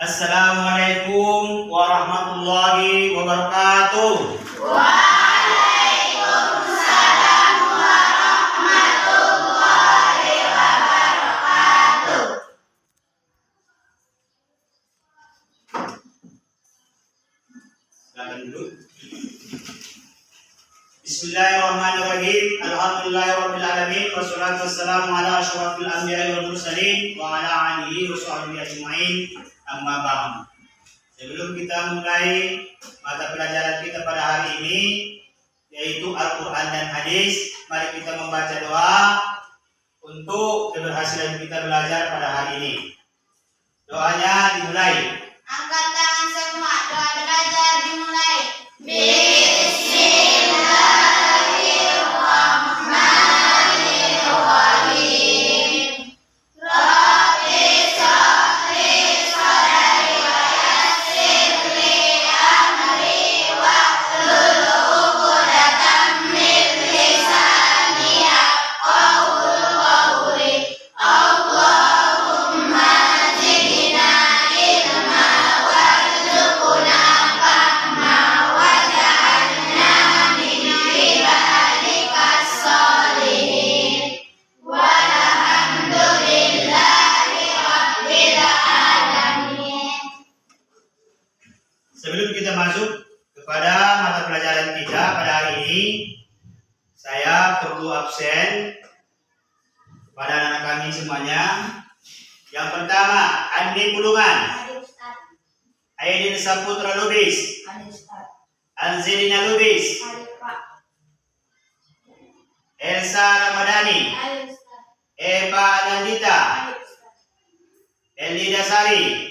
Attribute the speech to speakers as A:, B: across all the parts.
A: Assalamualaikum warahmatullahi wabarakatuh.
B: Waalaikumsalam warahmatullahi wabarakatuh.
A: Silakan dulu. Bismillahirrahmanirrahim. Alhamdulillahirabbil alamin wassalatu wassalamu ala asyrafil anbiya'i wal mursalin wa ala alihi wa sahbihi ajmain. Amma ba'd. Sebelum kita mulai mata pelajaran kita pada hari ini, yaitu Al-Quran dan Hadis, mari kita membaca doa untuk keberhasilan kita belajar pada hari ini. Doanya dimulai.
B: Angkat tangan semua, doa belajar dimulai. Bismillahirrahmanirrahim. Rabbi shrahli sadri wa yassir li amri wahlul 'uqdatam min lisani yafqahu qawli. Allahumma zidna ilma warzuqna fahma waj'alna min ibadikas sholihin. Walhamdulillahi rabbil alamin.
A: Sebelum kita masuk kepada mata pelajaran kita pada hari ini, saya perlu absen kepada anak kami semuanya. Yang pertama, Andi Pulungan, Aidin Saputra Lubis, Anzilina Lubis, Elsa Ramadhani, Eva Anandita, Elida Sari,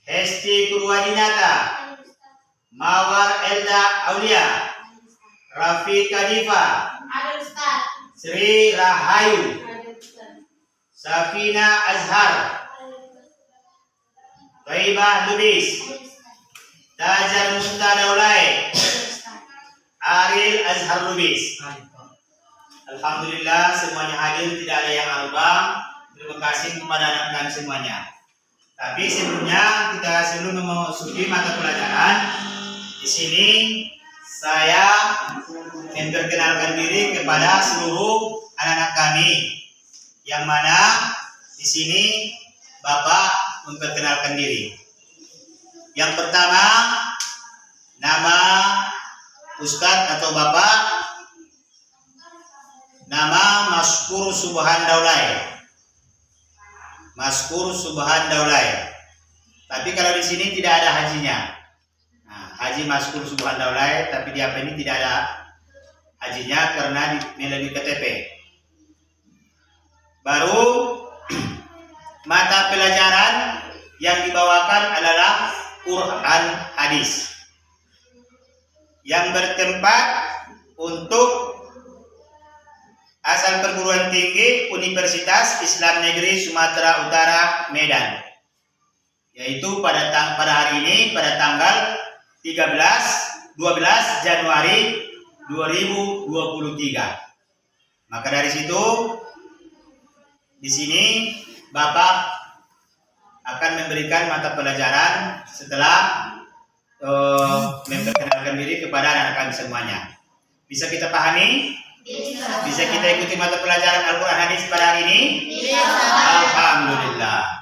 A: Hesti Purwadinata, Mawar Elda Aulia, Rafiq Kadifa, Sri Rahayu, Safina Azhar, Taibah Lubis, Dajar Musta Daulay, Aril Azhar Lubis. Alhamdulillah semuanya hadir, tidak ada yang arubang. Terima kasih kepada anak kami semuanya. Tapi sebelumnya sebelum memasuki mata pelajaran, di sini saya memperkenalkan diri kepada seluruh anak-anak kami, yang mana di sini Bapak memperkenalkan diri. Yang pertama, nama Ustadz atau Bapak, nama Maskur Subhan Daulay. Maskur Subhan Daulay. Tapi kalau di sini tidak ada hajinya. Nah, Haji Maskur Subhan Daulay, tapi di apa ini tidak ada hajinya karena melalui KTP. Baru mata pelajaran yang dibawakan adalah Quran Hadis, yang bertempat untuk asal perguruan tinggi Universitas Islam Negeri Sumatera Utara Medan, yaitu pada hari ini pada tanggal 12 Januari 2023. Maka dari situ di sini Bapak akan memberikan mata pelajaran setelah memperkenalkan diri kepada anak-anak kami semuanya. Bisa kita pahami? Bisa kita ikuti mata pelajaran Al-Quran Hadis pada hari ini?
B: Bisa.
A: Alhamdulillah.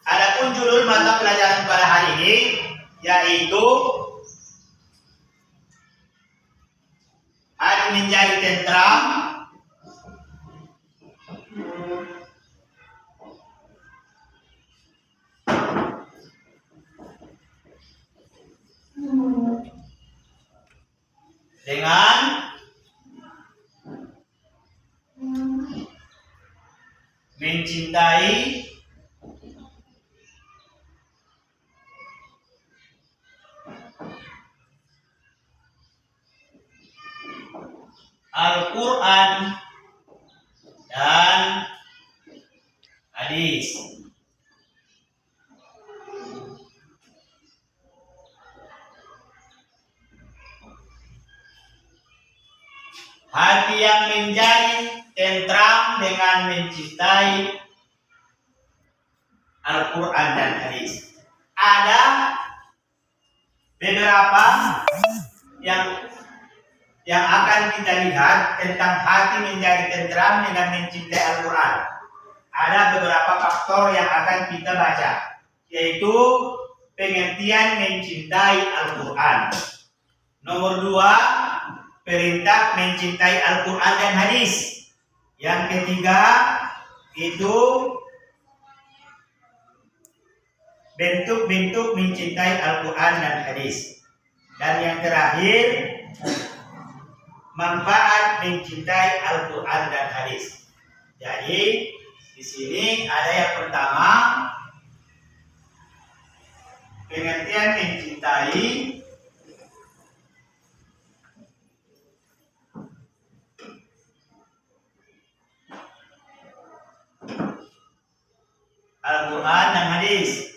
A: Adapun judul mata pelajaran pada hari ini yaitu hati menjadi tentram dengan mencintai Al-Quran dan Hadis. hati yang menjadi tentram dengan mencintai Al-Quran dan hadis. Ada beberapa yang akan kita lihat tentang hati menjadi tentram dengan mencintai Al-Quran. Ada beberapa faktor yang akan kita baca, yaitu pengertian mencintai Al-Quran. Nomor 2, perintah mencintai Al-Quran dan hadis. Yang ketiga, itu bentuk-bentuk mencintai Al-Quran dan hadis. Dan yang terakhir, manfaat mencintai Al-Quran dan hadis. Jadi di sini ada yang pertama, pengertian mencintai Al-Quran dan hadis.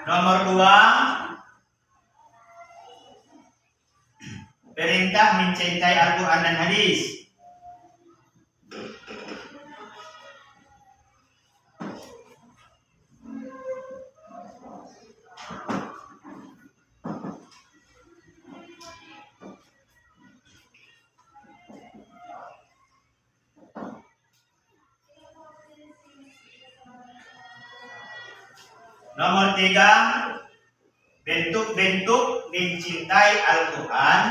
A: Nomor 2, perintah mencintai Al-Quran dan hadis. Nomor 3, bentuk-bentuk mencintai Al-Quran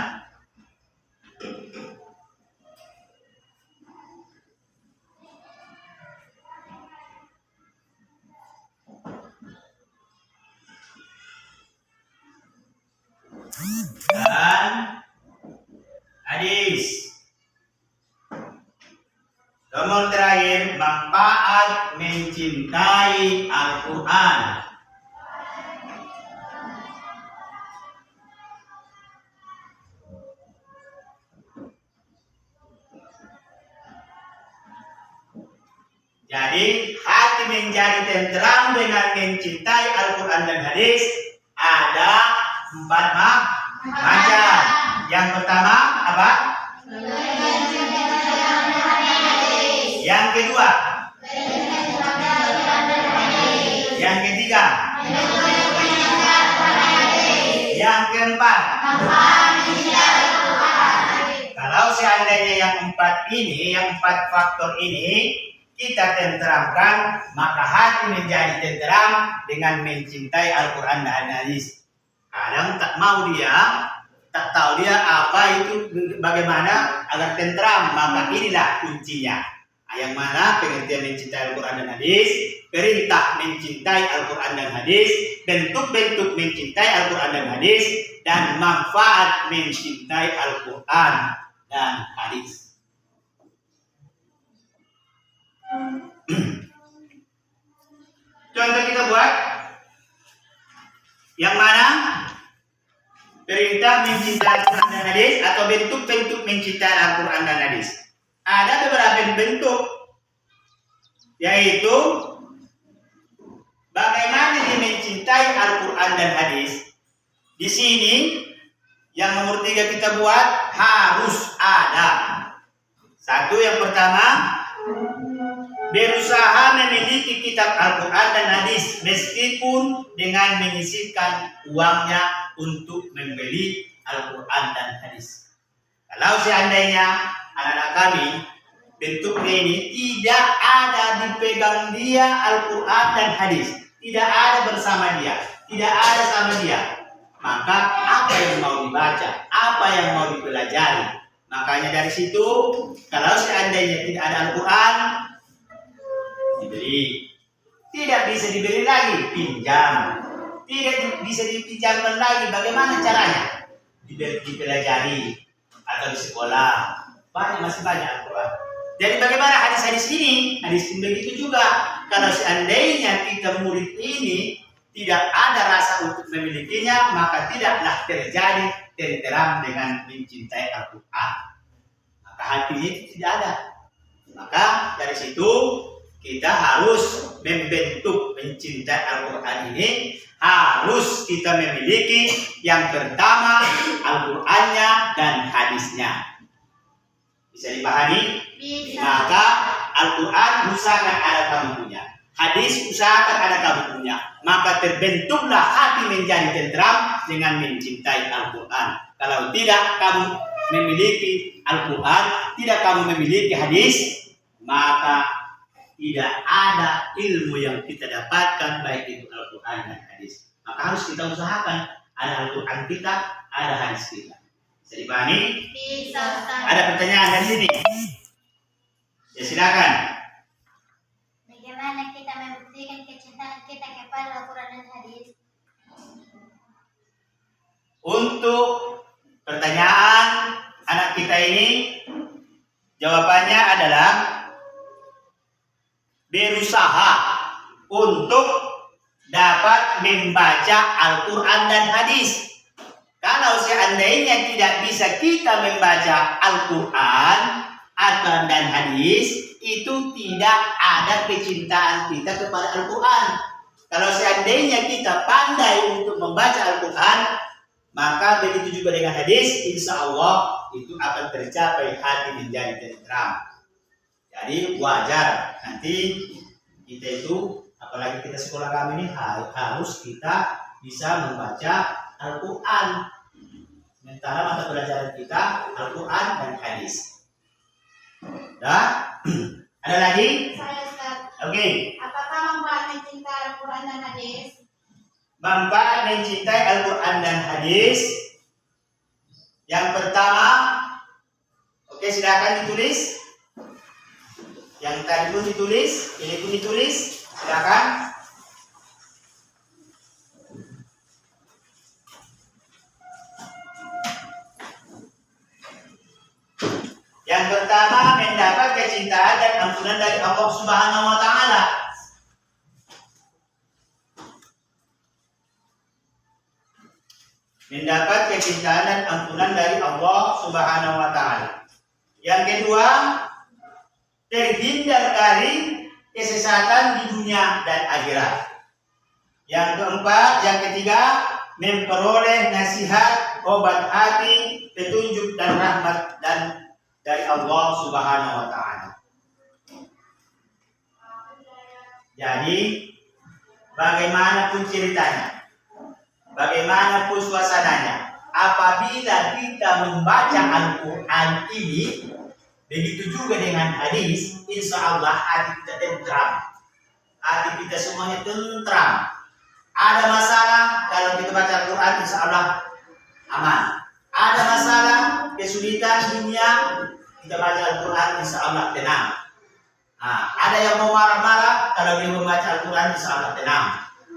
A: dan hadis. Nomor terakhir, manfaat mencintai Al-Quran. Jadi hati menjadi tentram dengan mencintai Al-Quran dan hadis ada 4 macam. Yang pertama apa? Yang kedua? Yang ketiga? Yang keempat? Kalau seandainya yang 4 ini, yang 4 faktor ini kita tenteramkan, maka hati menjadi tenteram dengan mencintai Al-Quran dan hadis. Kadang tak tahu dia apa itu, bagaimana agar tenteram, maka inilah kuncinya. Yang mana pengertian mencintai Al-Quran dan hadis, perintah mencintai Al-Quran dan hadis, bentuk-bentuk mencintai Al-Quran dan hadis, dan manfaat mencintai Al-Quran dan hadis. Contoh kita buat yang mana perintah mencintai Al-Quran dan hadis atau bentuk-bentuk mencintai Al-Quran dan hadis. Ada beberapa bentuk, yaitu bagaimana dia mencintai Al-Quran dan hadis. Di sini yang nomor 3 kita buat harus ada. Satu, yang pertama, berusaha memiliki kitab Al-Quran dan hadis meskipun dengan menyisihkan uangnya untuk membeli Al-Quran dan hadis. Kalau seandainya anak-anak kami bentuknya ini tidak ada dipegang dia Al-Quran dan hadis, tidak ada bersama dia, tidak ada sama dia, maka apa yang mau dibaca, apa yang mau dipelajari? Makanya dari situ, kalau seandainya tidak ada Al-Quran, dibeli, tidak bisa dibeli lagi, pinjam, tidak bisa dipinjamkan lagi. Bagaimana caranya? Dipelajari atau di sekolah, masih banyak Al-Quran. Jadi bagaimana hadis-hadis ini? Hadis pun begitu juga. Kalau seandainya kita murid ini tidak ada rasa untuk memilikinya, maka tidaklah terjadi tenteram dengan mencintai Al-Quran. Maka hatinya itu tidak ada. Maka dari situ kita harus membentuk mencintai Al-Quran ini, harus kita memiliki yang pertama Al-Qurannya dan hadisnya. Bisa dipahami?
B: Bisa.
A: Maka Al-Quran usahakan ada kamu punya, hadis usahakan ada kamu punya, maka terbentuklah hati menjadi tentram dengan mencintai Al-Quran. Kalau tidak kamu memiliki Al-Quran, tidak kamu memiliki hadis, maka tidak ada ilmu yang kita dapatkan, baik itu Al-Quran dan hadis. Maka harus kita usahakan ada Al-Quran kita, ada hadis kita. Bisa dipahami?
B: Bisa, Ustaz.
A: Ada pertanyaan dari sini? Ya silakan.
B: Bagaimana kita membuktikan kecintaan kita kepada Al-Quran dan hadis?
A: Untuk pertanyaan anak kita ini, jawabannya adalah berusaha untuk dapat membaca Al-Quran dan hadis. Kalau seandainya tidak bisa kita membaca Al-Quran atau dan hadis, itu tidak ada kecintaan kita kepada Al-Quran. Kalau seandainya kita pandai untuk membaca Al-Quran, maka begitu juga dengan hadis, insya Allah itu akan tercapai hati menjadi tentram. Jadi wajar nanti kita itu, apalagi kita sekolah kami ini, harus kita bisa membaca Al-Quran. Sementara mata pelajaran kita Al-Quran dan hadis. Dah? Ada lagi?
B: Saya, Ustaz.
A: Oke.
B: Apakah manfaat mencintai Al-Quran dan hadis?
A: Manfaat mencintai Al-Quran dan hadis. Yang pertama, oke silakan ditulis. Yang tadi pun ditulis, ini pun ditulis, silakan. Yang pertama, mendapat kecintaan dan ampunan dari Allah Subhanahu wa taala. Mendapat kecintaan dan ampunan dari Allah Subhanahu wa taala. Yang kedua, terhindar dari kesesatan di dunia dan akhirat. Yang keempat, yang ketiga, memperoleh nasihat, obat hati, petunjuk dan rahmat dan dari Allah Subhanahu wa taala. Jadi, bagaimanapun ceritanya, bagaimanapun suasananya, apabila kita membaca Al-Quran ini, begitu juga dengan hadis, insya Allah hati kita tentram. Hati kita semuanya tentram. Ada masalah, kalau kita baca Al-Quran, insya Allah aman. Ada masalah, kesulitan dunia, kita baca Al-Quran, insya Allah tenang. Ada yang mau marah-marah, kalau dia membaca Al-Quran, insya Allah tenang.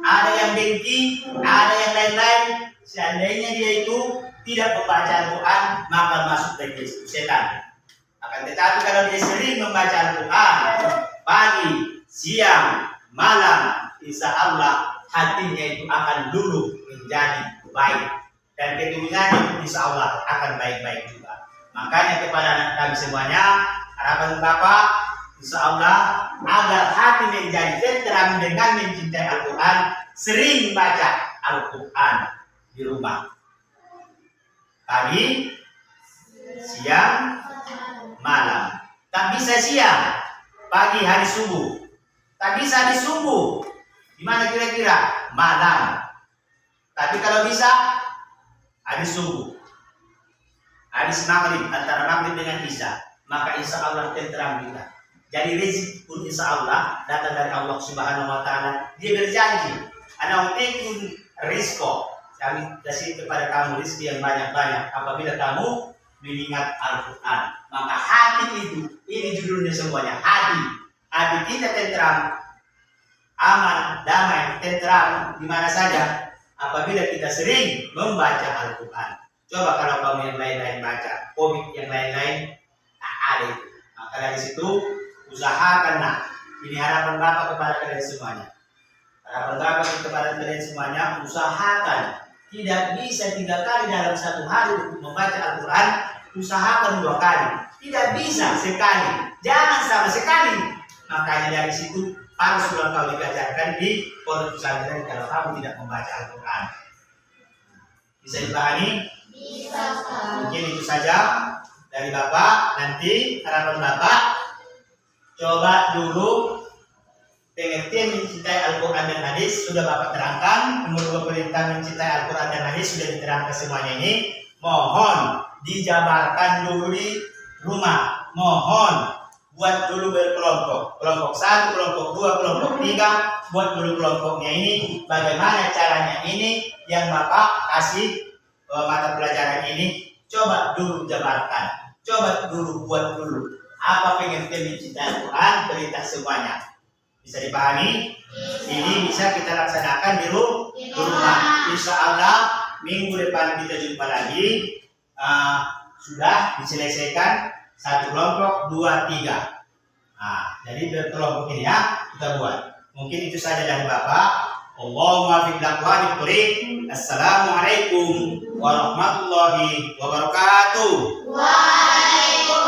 A: Ada yang dengki, ada yang lain-lain. Seandainya dia itu tidak membaca Al-Quran, maka masuk dari setan. Akan tetapi kalau dia sering membaca Al-Quran, pagi, siang, malam, insya Allah hatinya itu akan luluh menjadi baik. Dan keturunannya insya Allah akan baik-baik juga. Makanya kepada anak kami semuanya, harapan Bapak, insya Allah agar hati menjadi tentram dengan mencintai Al-Quran, sering baca Al-Quran di rumah. Pagi, siang, malam. Tak bisa siang, pagi hari subuh. Tak bisa hari subuh. Gimana kira-kira? Malam. Tapi kalau bisa hari subuh. Hadis maghrib, antara maghrib dengan isya, maka insya Allah tentram kita. Jadi rezeki pun insya Allah datang dari Allah Subhanahu wa taala. Dia berjanji, "Ana utikum rizqa." Kami kasih kepada kamu rezeki yang banyak-banyak apabila kamu mengingat Al-Quran. Maka hati itu, ini judulnya semuanya, hati. Hati kita tentram, aman, damai, tentram di mana saja apabila kita sering membaca Al-Quran. Coba kalau kamu yang lain-lain baca, komik yang lain-lain, tak ada itu. Maka dari situ usahakanlah. Ini harapan Bapak kepada kalian semuanya. Harapan Bapak kepada kalian semuanya, usahakan. Tidak bisa 3 kali dalam satu hari untuk membaca Al-Quran, usahakan 2 kali. Tidak bisa sekali. Jangan sama sekali. Makanya dari situ harus ulang kau diajarkan di pondok pesantren kalau kamu tidak membaca Al-Quran. Bisa dipahami?
B: Bisa, Ustaz.
A: Mungkin itu saja dari Bapak. Nanti harapan Bapak coba dulu pengertian mencintai Al-Quran dan hadis sudah Bapak terangkan. Kemudian perintah mencintai Al-Quran dan hadis sudah diterangkan semuanya ini. Mohon dijabarkan dulu di rumah. Mohon buat dulu berkelompok. Kelompok 1, kelompok 2, kelompok 3. Buat dulu kelompoknya ini. Bagaimana caranya ini yang Bapak kasih mata pelajaran ini. Coba dulu jabarkan. Coba dulu buat dulu. Apa pengertian mencintai Al-Quran? Perintah semuanya. Bisa dipahami? Ini bisa kita laksanakan di rumah. Insya Allah minggu depan kita jumpa lagi. Sudah diselesaikan 1 kelompok, 2, 3. Jadi berkelompok ini ya kita buat. Mungkin itu saja dari Bapak. Allahumma fiq laqwani turik. Assalamualaikum warahmatullahi wabarakatuh.
B: Waalaikumsalam.